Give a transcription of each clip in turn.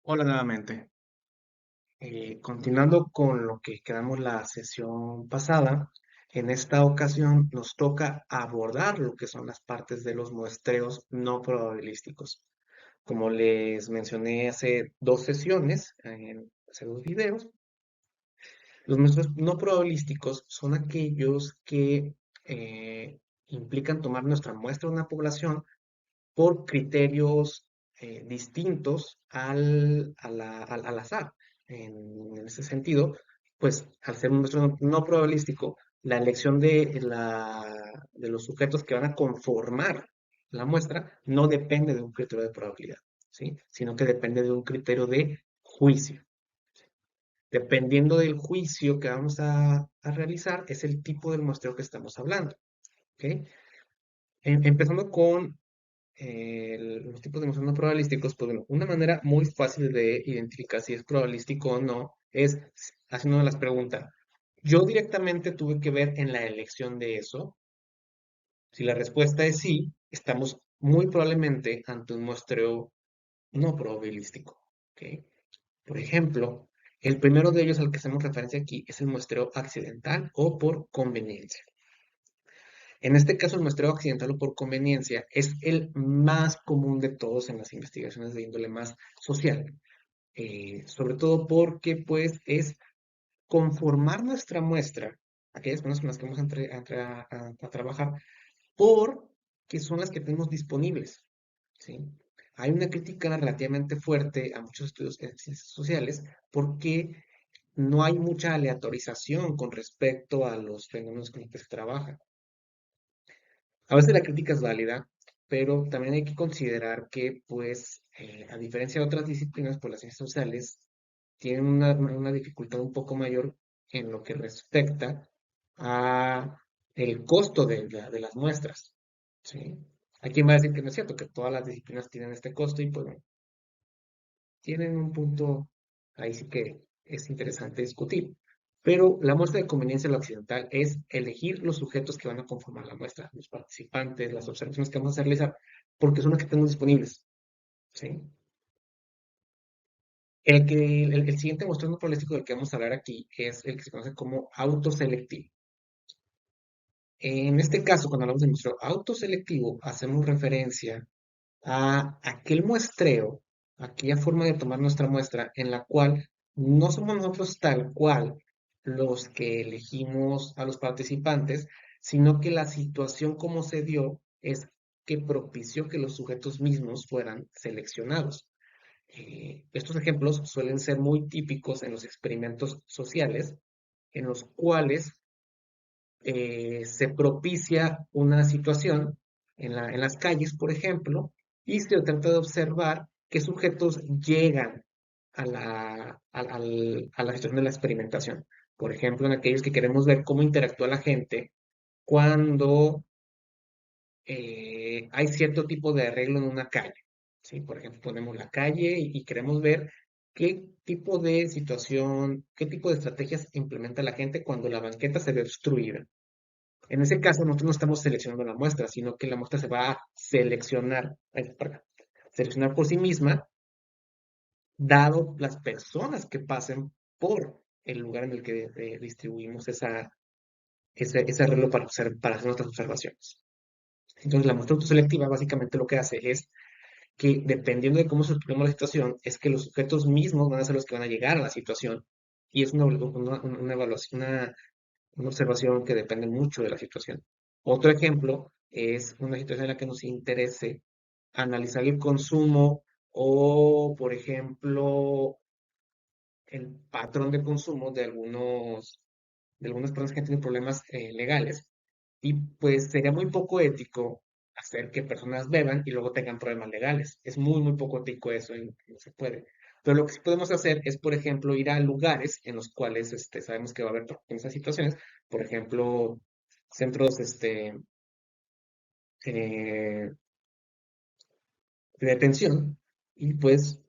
Hola nuevamente. Continuando con lo que quedamos la sesión pasada, en esta ocasión nos toca abordar lo que son las partes de los muestreos no probabilísticos. Como les mencioné hace dos sesiones, hace dos videos, los muestreos no probabilísticos son aquellos que implican tomar nuestra muestra de una población por criterios distintos al azar. En ese sentido, pues al ser un muestreo no probabilístico, la elección de los sujetos que van a conformar la muestra no depende de un criterio de probabilidad, ¿sí? Sino que depende de un criterio de juicio. Dependiendo del juicio que vamos a realizar, es el tipo del muestreo que estamos hablando, ¿ok? Empezando con los tipos de muestreos no probabilísticos, pues bueno, una manera muy fácil de identificar si es probabilístico o no es haciendo las preguntas. Yo directamente tuve que ver en la elección de eso. Si la respuesta es sí, estamos muy probablemente ante un muestreo no probabilístico. ¿Ok? Por ejemplo, el primero de ellos al que hacemos referencia aquí es el muestreo accidental o por conveniencia. En este caso, el muestreo accidental o por conveniencia es el más común de todos en las investigaciones de índole más social. Sobre todo porque, pues, es conformar nuestra muestra, aquellas personas con las que vamos a trabajar, por que son las que tenemos disponibles, ¿sí? Hay una crítica relativamente fuerte a muchos estudios en ciencias sociales porque no hay mucha aleatorización con respecto a los fenómenos con los que se trabaja. A veces la crítica es válida, pero también hay que considerar que, pues, a diferencia de otras disciplinas, pues las ciencias sociales tienen una dificultad un poco mayor en lo que respecta a el costo de las muestras, ¿sí? Hay quien va a decir que no es cierto, que todas las disciplinas tienen este costo y, pues, bueno, tienen un punto ahí sí que es interesante discutir. Pero la muestra de conveniencia en lo occidental es elegir los sujetos que van a conformar la muestra, los participantes, las observaciones que vamos a realizar, porque son las que tenemos disponibles, ¿sí? El siguiente muestreo no probabilístico del que vamos a hablar aquí es el que se conoce como autoselectivo. En este caso, cuando hablamos de muestreo autoselectivo, hacemos referencia a aquel muestreo, aquella forma de tomar nuestra muestra en la cual no somos nosotros tal cual los que elegimos a los participantes, sino que la situación como se dio es que propició que los sujetos mismos fueran seleccionados. Estos ejemplos suelen ser muy típicos en los experimentos sociales, en los cuales se propicia una situación en las calles, por ejemplo, y se trata de observar qué sujetos llegan a la situación de la experimentación. Por ejemplo, en aquellos que queremos ver cómo interactúa la gente cuando hay cierto tipo de arreglo en una calle. ¿Sí? Por ejemplo, ponemos la calle y queremos ver qué tipo de situación, qué tipo de estrategias implementa la gente cuando la banqueta se ve obstruida. En ese caso, nosotros no estamos seleccionando la muestra, sino que la muestra se va a seleccionar, seleccionar por sí misma, dado las personas que pasen por el lugar en el que distribuimos ese arreglo para hacer nuestras observaciones. Entonces, la muestra autoselectiva básicamente lo que hace es que, dependiendo de cómo se exprima la situación, es que los sujetos mismos van a ser los que van a llegar a la situación. Y es una evaluación, una observación que depende mucho de la situación. Otro ejemplo es una situación en la que nos interese analizar el consumo o, por ejemplo, el patrón de consumo de algunas personas que tienen problemas legales. Y pues sería muy poco ético hacer que personas beban y luego tengan problemas legales. Es muy, muy poco ético eso y no se puede. Pero lo que sí podemos hacer es, por ejemplo, ir a lugares en los cuales sabemos que va a haber esas situaciones. Por ejemplo, centros eh, de detención y pues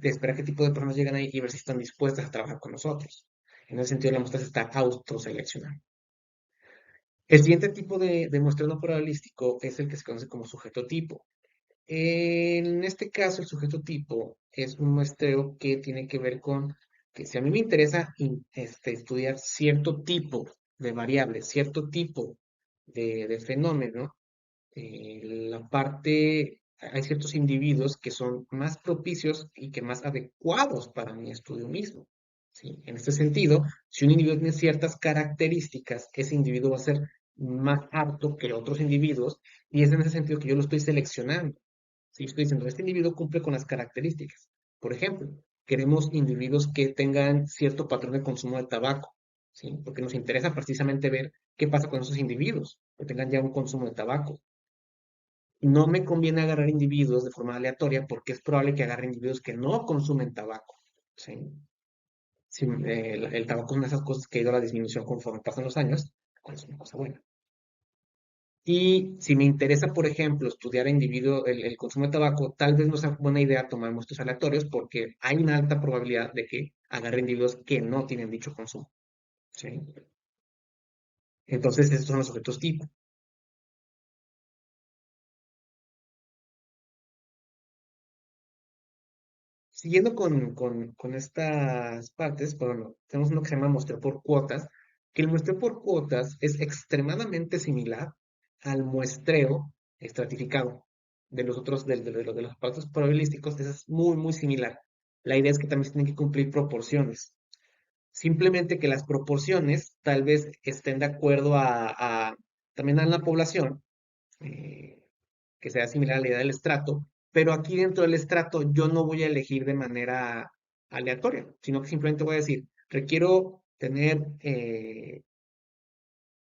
esperar qué tipo de personas llegan ahí y ver si están dispuestas a trabajar con nosotros. En ese sentido, la muestra se está autoseleccionando. El siguiente tipo de muestreo no probabilístico es el que se conoce como sujeto tipo. En este caso, el sujeto tipo es un muestreo que tiene que ver con que si a mí me interesa estudiar cierto tipo de variables, cierto tipo de fenómeno, la parte, hay ciertos individuos que son más propicios y que más adecuados para mi estudio mismo. ¿Sí? En este sentido, si un individuo tiene ciertas características, ese individuo va a ser más apto que otros individuos y es en ese sentido que yo lo estoy seleccionando. ¿Sí? Estoy diciendo, este individuo cumple con las características. Por ejemplo, queremos individuos que tengan cierto patrón de consumo de tabaco, ¿sí? Porque nos interesa precisamente ver qué pasa con esos individuos que tengan ya un consumo de tabaco. No me conviene agarrar individuos de forma aleatoria porque es probable que agarre individuos que no consumen tabaco, ¿sí? Si, el tabaco es una de esas cosas que ha ido a la disminución conforme pasan los años, cual es una cosa buena. Y si me interesa, por ejemplo, estudiar a individuo, el consumo de tabaco, tal vez no sea buena idea tomar muestros aleatorios porque hay una alta probabilidad de que agarre individuos que no tienen dicho consumo, ¿sí? Entonces, estos son los objetos tipo. Siguiendo con estas partes, bueno, tenemos uno que se llama muestreo por cuotas, que el muestreo por cuotas es extremadamente similar al muestreo estratificado de los otros, de los aparatos probabilísticos, es muy, muy similar. La idea es que también se tienen que cumplir proporciones. Simplemente que las proporciones tal vez estén de acuerdo también a la población, eh, que sea similar a la idea del estrato, pero aquí dentro del estrato yo no voy a elegir de manera aleatoria, sino que simplemente voy a decir, requiero tener,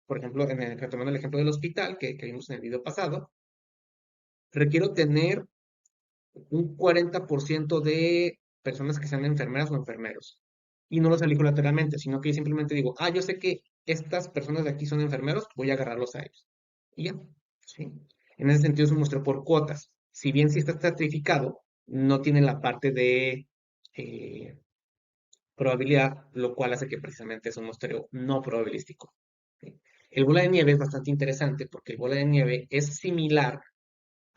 por ejemplo, retomando el ejemplo del hospital que vimos en el video pasado, requiero tener un 40% de personas que sean enfermeras o enfermeros. Y no los elijo lateralmente, sino que yo simplemente digo, yo sé que estas personas de aquí son enfermeros, voy a agarrarlos a ellos. Y ya, ¿sí? En ese sentido es un muestreo por cuotas. Si bien sí está estratificado, no tiene la parte de eh, probabilidad, lo cual hace que precisamente es un muestreo no probabilístico. ¿Sí? El bola de nieve es bastante interesante porque el bola de nieve es similar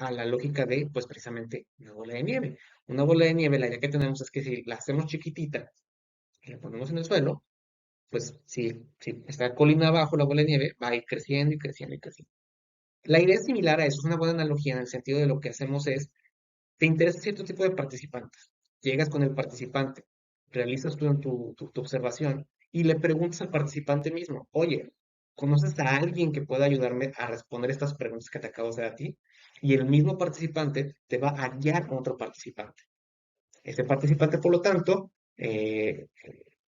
a la lógica de, pues precisamente, una bola de nieve. Una bola de nieve, la idea que tenemos es que si la hacemos chiquitita y la ponemos en el suelo, pues si está colina abajo la bola de nieve, va a ir creciendo y creciendo y creciendo. La idea es similar a eso, es una buena analogía en el sentido de lo que hacemos es, te interesa cierto tipo de participantes, llegas con el participante, realizas tu observación y le preguntas al participante mismo, oye, ¿conoces a alguien que pueda ayudarme a responder estas preguntas que te acabo de hacer a ti? Y el mismo participante te va a guiar a otro participante. Ese participante, por lo tanto, ese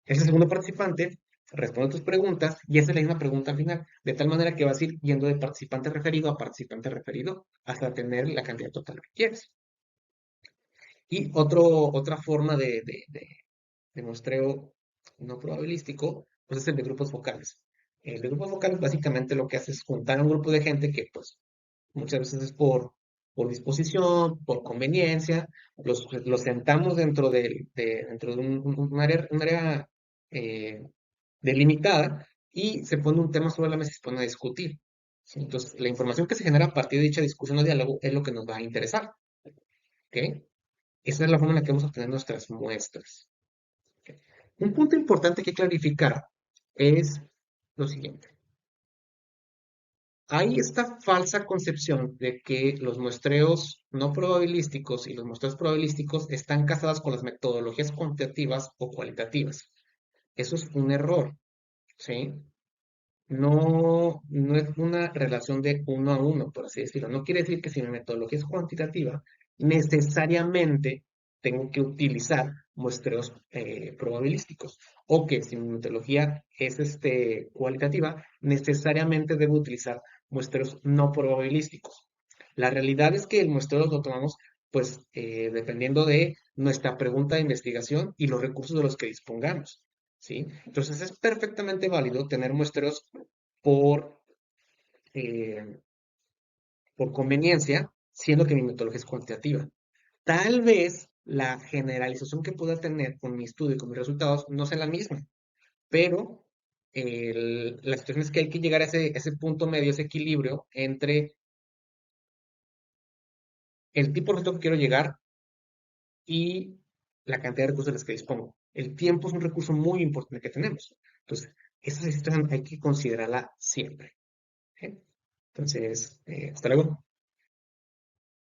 segundo participante responde tus preguntas y esa es la misma pregunta al final, de tal manera que vas a ir yendo de participante referido hasta tener la cantidad total que quieres. Y otra forma de muestreo no probabilístico, pues es el de grupos focales. El de grupos focales básicamente lo que hace es juntar a un grupo de gente que pues muchas veces es por disposición, por conveniencia, los sentamos dentro de un área eh, delimitada y se pone un tema sobre la mesa y se pone a discutir. ¿Sí? Entonces, la información que se genera a partir de dicha discusión o diálogo es lo que nos va a interesar. ¿Ok? Esa es la forma en la que vamos a obtener nuestras muestras. ¿Ok? Un punto importante que clarificar es lo siguiente. Hay esta falsa concepción de que los muestreos no probabilísticos y los muestreos probabilísticos están casados con las metodologías cuantitativas o cualitativas. Eso es un error, ¿sí? No es una relación de uno a uno, por así decirlo. No quiere decir que si mi metodología es cuantitativa, necesariamente tengo que utilizar muestreos probabilísticos. O que si mi metodología es cualitativa, necesariamente debo utilizar muestreos no probabilísticos. La realidad es que el muestreo lo tomamos, pues, dependiendo de nuestra pregunta de investigación y los recursos de los que dispongamos. ¿Sí? Entonces es perfectamente válido tener muestreos por, eh, por conveniencia, siendo que mi metodología es cuantitativa. Tal vez la generalización que pueda tener con mi estudio y con mis resultados no sea la misma, pero la situación es que hay que llegar a ese punto medio, ese equilibrio entre el tipo de resultado que quiero llegar y la cantidad de recursos de los que dispongo. El tiempo es un recurso muy importante que tenemos. Entonces, esa decisión hay que considerarla siempre. ¿Eh? Entonces, hasta luego.